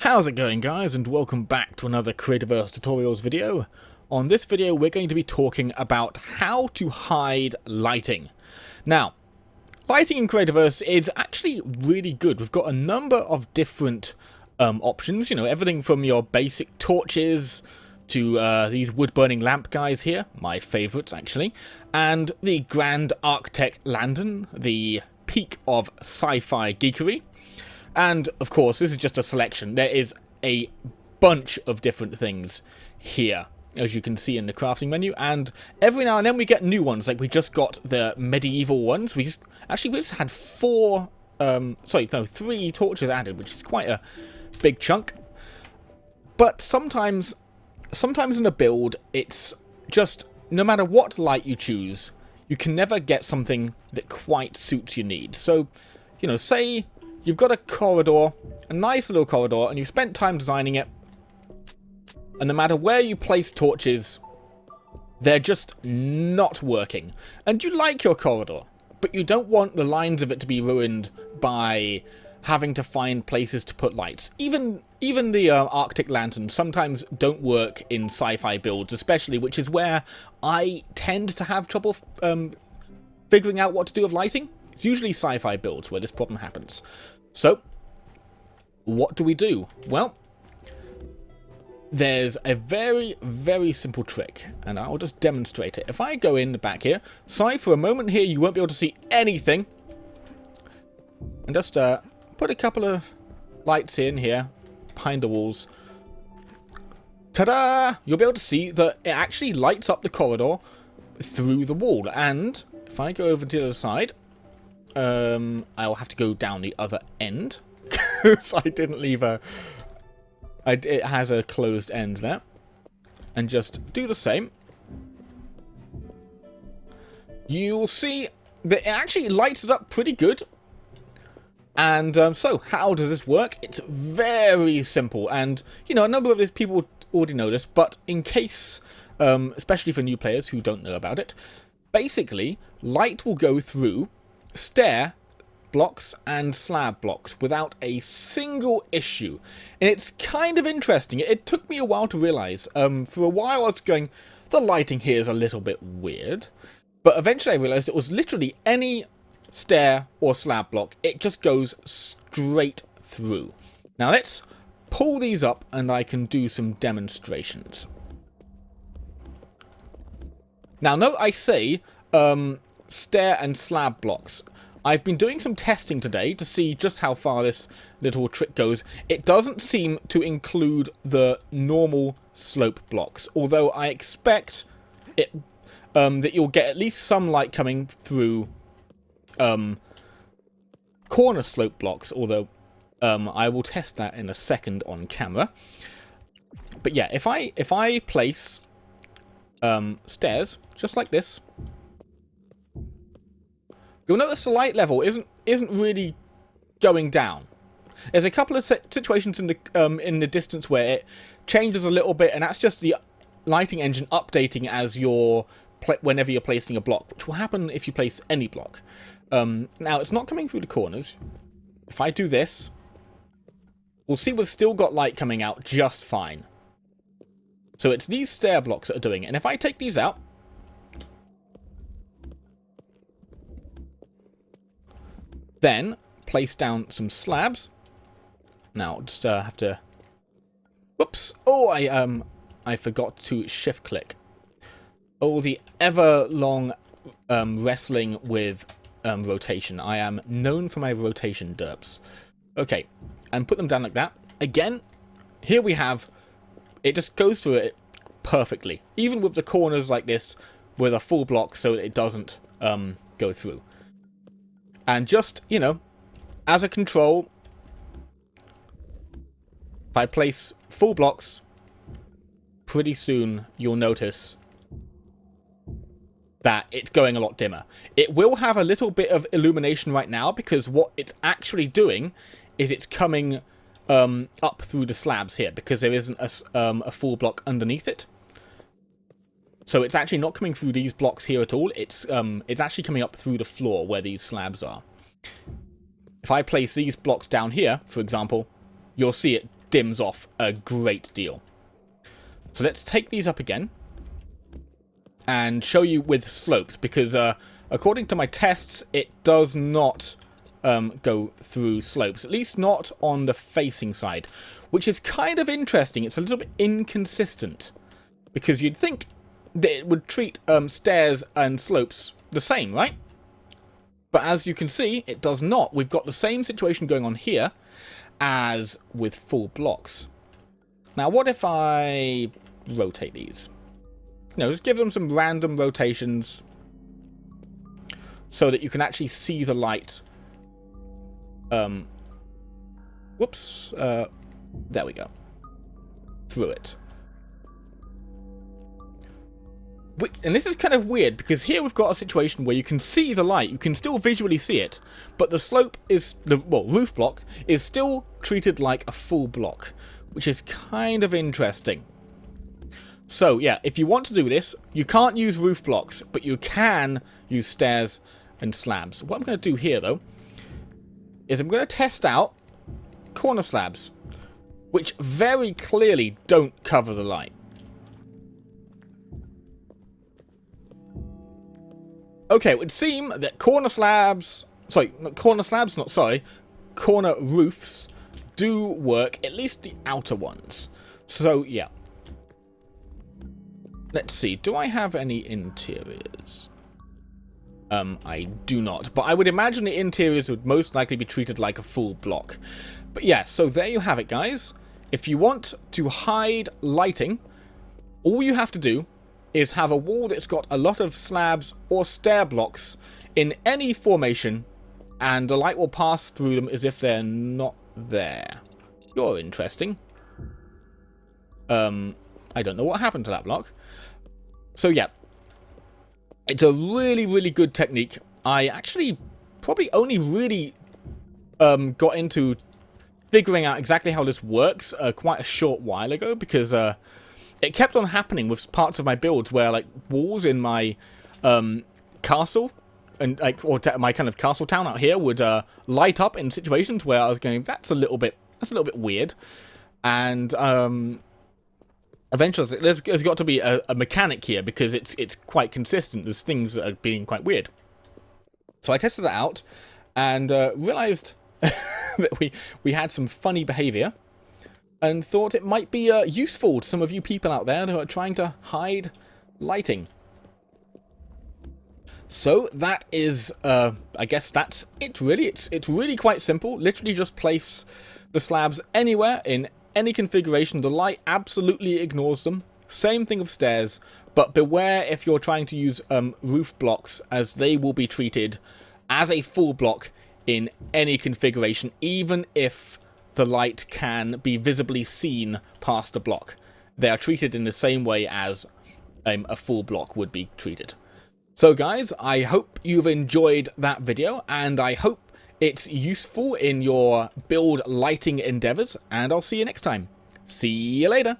How's it going, guys, and welcome back to another Creativerse tutorials video. On this video we're going to be talking about how to hide lighting. Now, lighting in Creativerse is actually really good. We've got a number of different options, you know, everything from your basic torches to these wood-burning lamp guys here, my favourites actually, and the Grand Architect Lantern, the peak of sci-fi geekery. And, of course, this is just a selection. There is a bunch of different things here, as you can see in the crafting menu. And every now and then we get new ones. Like, we just got the medieval ones. We just had three torches added, which is quite a big chunk. But sometimes in a build, it's just, no matter what light you choose, you can never get something that quite suits your needs. So, you know, say you've got a corridor, a nice little corridor, and you've spent time designing it, and no matter where you place torches, they're just not working. And you like your corridor, but you don't want the lines of it to be ruined by having to find places to put lights. Even the Arctic lanterns sometimes don't work in sci-fi builds, especially, which is where I tend to have trouble figuring out what to do with lighting. It's usually sci-fi builds where this problem happens. So, what do we do? Well, there's a very, very simple trick, and I'll just demonstrate it. If I go in the back here, sorry, for a moment here you won't be able to see anything, and just put a couple of lights in here, behind the walls. Ta-da! You'll be able to see that it actually lights up the corridor through the wall, and if I go over to the other side, I'll have to go down the other end, because I didn't leave it has a closed end there. And just do the same. You'll see that it actually lights it up pretty good. And so, how does this work? It's very simple. And, you know, a number of these people already know this, but in case, especially for new players who don't know about it, basically, light will go through stair blocks and slab blocks without a single issue. And it's kind of interesting. It took me a while to realize. For a while I was going, the lighting here is a little bit weird. But eventually I realized it was literally any stair or slab block. It just goes straight through. Now let's pull these up and I can do some demonstrations. Now note I say stair and slab blocks. I've been doing some testing today to see just how far this little trick goes. It doesn't seem to include the normal slope blocks, although I expect it that you'll get at least some light coming through corner slope blocks, although I will test that in a second on camera. But yeah, if I place stairs just like this, you'll notice the light level isn't really going down. There's a couple of situations in the distance where it changes a little bit, and that's just the lighting engine updating as whenever you're placing a block, which will happen if you place any block. Now it's not coming through the corners. If I do this, we'll see we've still got light coming out just fine. So it's these stair blocks that are doing it, and if I take these out, then place down some slabs. Now just have to. Whoops! Oh, I forgot to shift click. Oh, the ever long wrestling with rotation. I am known for my rotation derps. Okay, and put them down like that. Again, here we have. It just goes through it perfectly, even with the corners like this, with a full block, so it doesn't go through. And just, you know, as a control, if I place full blocks, pretty soon you'll notice that it's going a lot dimmer. It will have a little bit of illumination right now, because what it's actually doing is it's coming up through the slabs here, because there isn't a full block underneath it. So it's actually not coming through these blocks here at all. It's actually coming up through the floor where these slabs are. If I place these blocks down here, for example, you'll see it dims off a great deal. So let's take these up again and show you with slopes, because according to my tests, it does not go through slopes, at least not on the facing side, which is kind of interesting. It's a little bit inconsistent, because you'd think that it would treat stairs and slopes the same, right? But as you can see, it does not. We've got the same situation going on here as with full blocks. Now, what if I rotate these? No, just give them some random rotations so that you can actually see the light. Whoops. There we go. Through it. And this is kind of weird, because here we've got a situation where you can see the light, you can still visually see it, but the slope is, roof block is still treated like a full block, which is kind of interesting. So yeah, if you want to do this, you can't use roof blocks, but you can use stairs and slabs. What I'm going to do here, though, is I'm going to test out corner slabs, which very clearly don't cover the light. Okay, it would seem that corner roofs do work, at least the outer ones. So, yeah. Let's see, do I have any interiors? I do not, but I would imagine the interiors would most likely be treated like a full block. But yeah, so there you have it, guys. If you want to hide lighting, all you have to do is have a wall that's got a lot of slabs or stair blocks in any formation, and the light will pass through them as if they're not there. You're interesting. I don't know what happened to that block. So yeah, it's a really, really good technique. I actually probably only really got into figuring out exactly how this works quite a short while ago, because it kept on happening with parts of my builds where, like, walls in my castle and my kind of castle town out here would light up in situations where I was going, that's a little bit weird, and eventually there's got to be a mechanic here, because it's quite consistent. There's things that are being quite weird. So I tested that out and realized that we had some funny behavior, and thought it might be useful to some of you people out there who are trying to hide lighting. So that is, I guess that's it really. It's really quite simple. Literally just place the slabs anywhere in any configuration. The light absolutely ignores them. Same thing with stairs, but beware if you're trying to use roof blocks, as they will be treated as a full block in any configuration, even if the light can be visibly seen past a block. They are treated in the same way as a full block would be treated. So guys, I hope you've enjoyed that video, and I hope it's useful in your build lighting endeavors, and I'll see you next time. See you later!